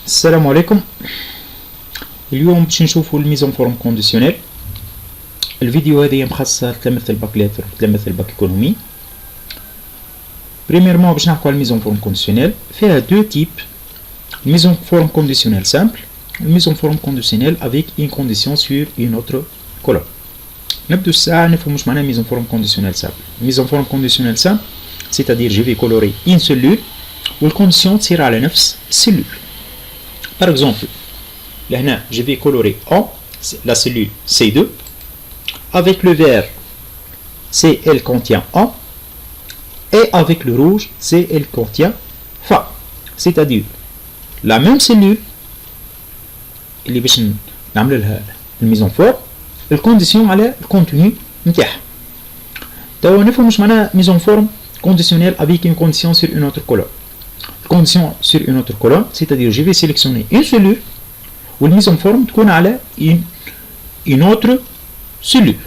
السلام عليكم. اليوم باش نشوفوا الميزون فورم كونديسيونيل. الفيديو هذه مخصصة لتلاميذ الباك لاتر وتلاميذ الباك ايكونومي. بريميرمون باش نحكوا على الميزون فورم كونديسيونيل، فيها دو تيب: الميزون فورم كونديسيونيل سامبل، الميزون فورم كونديسيونيل افيك اون كونديسيون سور اون اوتر كولوم. نبدو الساعة نفهم واش معناها ميزون فورم كونديسيونيل سامبل. ميزون فورم كونديسيونيل سامبل c'est-à-dire je vais colorer une cellule والكونديسيون تصير على نفس السلول. Par exemple, là, je vais colorer en la cellule C2 avec le vert CL contient en et avec le rouge CL contient fa. C'est-à-dire la même cellule اللي باش نعمل لها الميزون فورم الكونديسيون على الكونتوني نتاعها. توا نفهم واش معناها ميزون فورم conditionnel avec une condition sur une autre colonne. Condition sur une autre colonne, c'est-à-dire je vais sélectionner une cellule ou une mise en forme تكون على une autre cellule.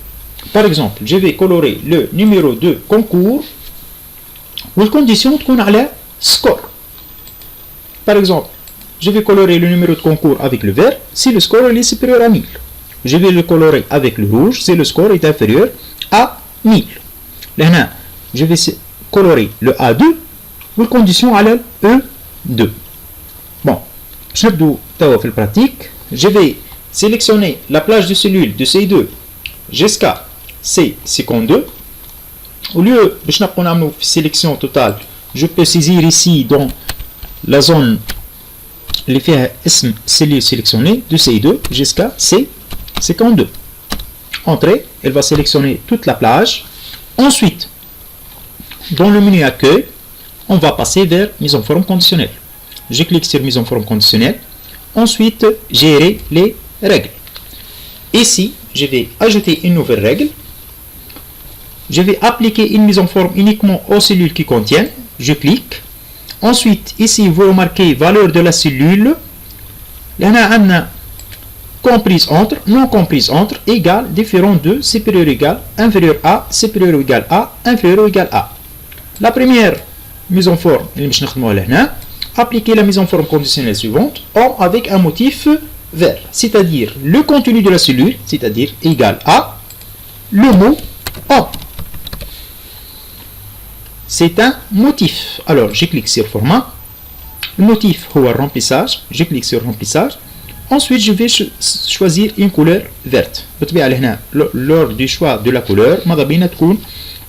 Par exemple, je vais colorer le numéro de concours ou la condition تكون على score. Par exemple, je vais colorer le numéro de concours avec le vert si le score est supérieur à 1000. Je vais le colorer avec le rouge si le score est inférieur à 1000. Là, je vais colorer le A2 ou la condition à E2. Bon, je vais faire pratique. Je vais sélectionner la plage de cellule de C2 jusqu'à C52. Au lieu de faire sélection totale, je peux saisir ici dans la zone les faire cellule sélectionnée de C2 jusqu'à C52. Entrée, elle va sélectionner toute la plage. Ensuite, dans le menu accueil, on va passer vers mise en forme conditionnelle. Je clique sur mise en forme conditionnelle. Ensuite, gérer les règles. Ici, je vais ajouter une nouvelle règle. Je vais appliquer une mise en forme uniquement aux cellules qui contiennent. Je clique. Ensuite, ici, vous remarquez valeur de la cellule. Là, on a comprise entre, non comprise entre, égale, différent de, supérieur égal, inférieur à, supérieur égal à, inférieur égal à. La première mise en forme, appliquer la mise en forme conditionnelle suivante en avec un motif vert, c'est-à-dire le contenu de la cellule, c'est-à-dire égal à le mot en. C'est un motif. Alors, je clique sur format. Le motif est le remplissage. Je clique sur remplissage. Ensuite, je vais choisir une couleur verte. Lors du choix de la couleur,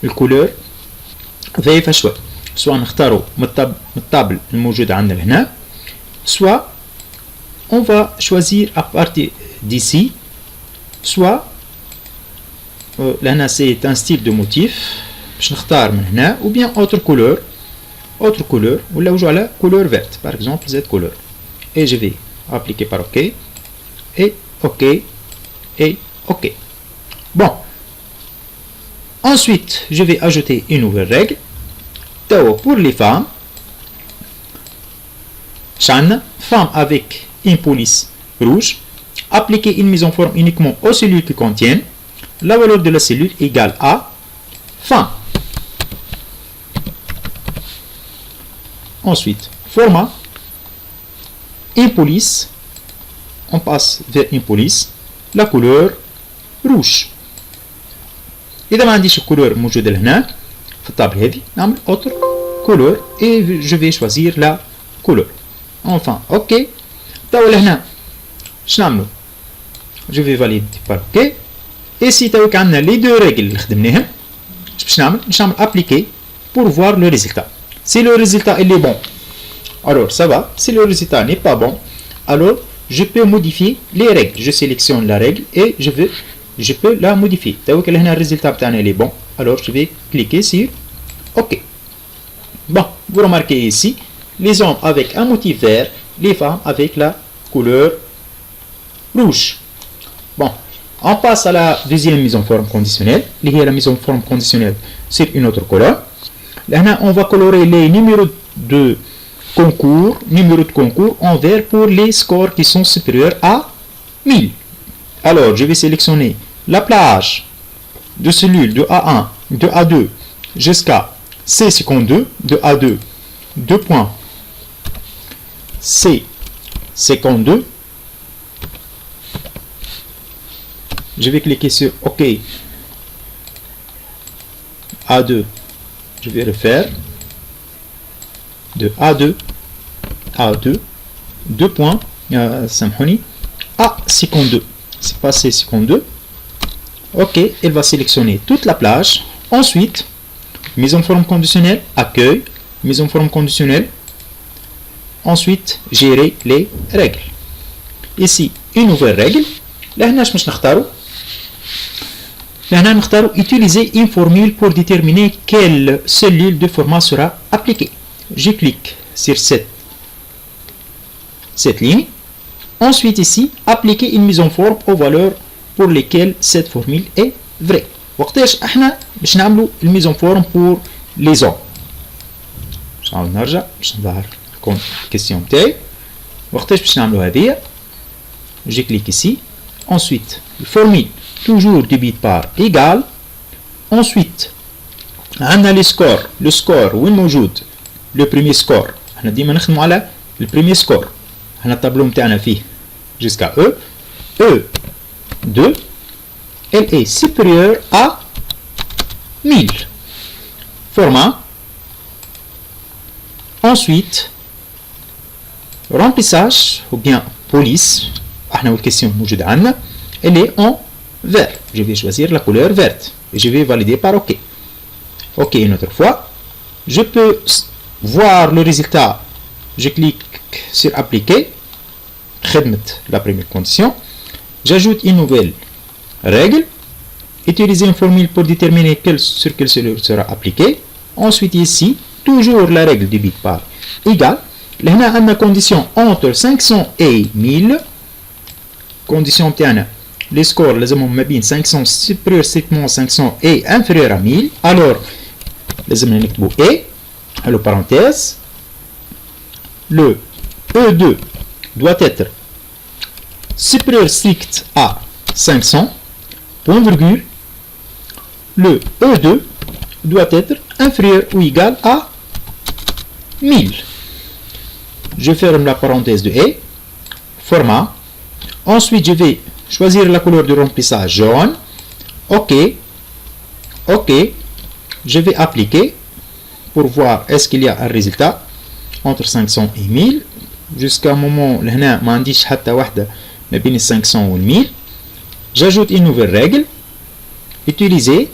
la couleur ضعيفة شوي. سواء نختاروا من الطابل الموجود عندنا هنا، soit on va choisir à partir d'ici, soit لهنا c'est un style de motif باش نختار من هنا، ou bien autre couleur ولا نجوا على couleur verte, par exemple cette couleur. Et je vais appliquer par OK et OK et OK. Bon. Ensuite, je vais ajouter une nouvelle règle. Pour les femmes, femme avec une police rouge, appliquer une mise en forme uniquement aux cellules qui contiennent. La valeur de la cellule égale à femme. Ensuite, format, une police, on passe vers une police, la couleur rouge. إذا ما عنديش الكولور موجودة لهنا في الطابل هذه نعمل autre couleur et je vais choisir la couleur. Enfin, OK. توا لهنا اش نعملو؟ je vais valider par OK. et si توا عندنا les deux règles اللي خدمناهم باش نعمل appliquer pour voir le résultat. Si le résultat il est bon, alors ça va. Si le résultat n'est pas bon, alors je peux modifier les règles. Je sélectionne la règle et je peux la modifier. Le résultat est bon, alors je vais cliquer sur OK. Bon, vous remarquez ici, les hommes avec un motif vert, les femmes avec la couleur rouge. Bon, on passe à la deuxième mise en forme conditionnelle. La mise en forme conditionnelle sur une autre couleur. Là, on va colorer les numéros de concours en vert pour les scores qui sont supérieurs à 1000. Alors, je vais sélectionner la plage de cellules de A1, de A2 jusqu'à C52, de A2, 2 points, C 52. Je vais cliquer sur OK. A2, je vais refaire de A2 A2 2 points سامحوني à 52. C'est passé 52. OK, elle va sélectionner toute la plage. Ensuite, mise en forme conditionnelle, accueil, mise en forme conditionnelle. Ensuite, gérer les règles. Ici, une nouvelle règle. لهنا باش نختاروا. لهنا نختاروا utiliser une formule pour déterminer quelle cellule de format sera appliquée. Je clique sur cette ligne. Ensuite ici, appliquer une mise en forme aux valeurs pour lesquelles cette formule est vraie. وقتاش احنا باش نعملوا الميز en forme pour les hommes. باش نرجع باش نظهر الكيستيون تاعي. وقتاش باش نعملوا هذه. Je clique ici. Ensuite, formule toujours du bit par égal. Ensuite, on a le score وين موجود le premier score. احنا ديما نخدموا على le premier score. احنا الطابلو نتاعنا فيه jusqu'à E2. Elle est supérieure à 1000. Format. Ensuite, remplissage ou bien police. احنا والكيستيون موجودة عندنا. Elle est en vert. Je vais choisir la couleur verte. Et je vais valider par OK. OK une autre fois. Je peux voir le résultat. Je clique sur appliquer. La première condition. J'ajoute une nouvelle règle. Utiliser une formule pour déterminer sur quelle cellule sera appliquée. Ensuite ici, toujours la règle du bit par égal. Là on a condition entre 500 et 1000. Condition تاعنا les scores لازمهم ما بين 500 supérieur strictement 500 et inférieur à 1000. Alors لازمنا نكتبوا et على parenthèse. Le E2 doit être supérieur strict à 500, point virgule. Le E2 doit être inférieur ou égal à 1000. Je ferme la parenthèse de et. Format. Ensuite, je vais choisir la couleur de remplissage jaune. OK. OK. Je vais appliquer pour voir est-ce qu'il y a un résultat entre 500 et 1000. Jusqu'à un moment لهنا ما عنديش حتى واحدة ما بين 500 و 1000. J'ajoute une nouvelle règle. Utiliser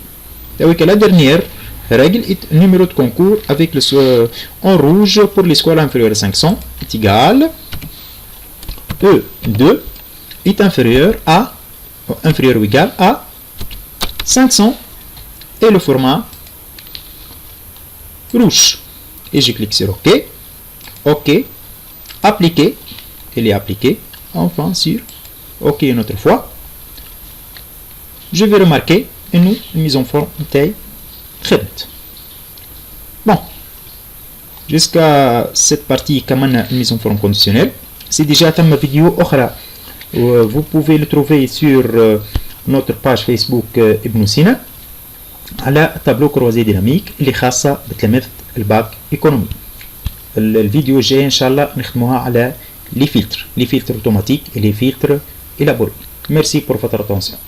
la dernière règle numéro de concours avec le en rouge pour les scores inférieurs à 500 est égal E2 est inférieur ou égal à 500 et le format rouge. Et je clique sur OK. OK. Appliquer. Elle est appliquée. Enfin sur OK une autre fois. Je vais remarquer une mise en forme taille très vite. Bon. Jusqu'à cette partie كمان mise en forme conditionnelle. C'est déjà une vidéo أخرى. Vous pouvez le trouver sur notre page Facebook ابن سينا على tableau croisé dynamique اللي خاصة بتلاميذ الباك ايكونومي. الفيديو الجاي ان شاء الله نخدموها على les filtres automatiques et les filtres élaborés. Merci pour votre attention.